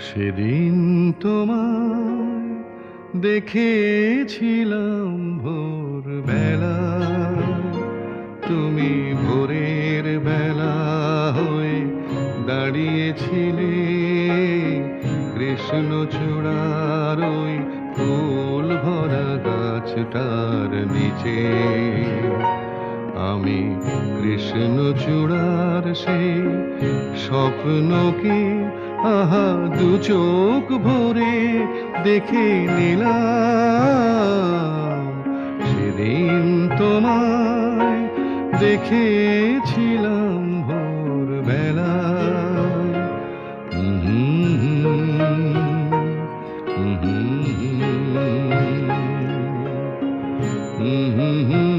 সেদিন তোমায় দেখেছিলাম ভোরবেলা, তুমি ভোরের বেলা হয়ে দাঁড়িয়েছিলে কৃষ্ণচূড়ার ওই ফুল ভরা গাছটার নিচে। আমি কৃষ্ণচূড়ার সেই স্বপ্নকে আহা দু চোখ ভরে দেখে নিলাম। সেদিন তোমায় দেখেছিলাম ভোরবেলা। হুম হুম হুম হুম হুম হুম হুম।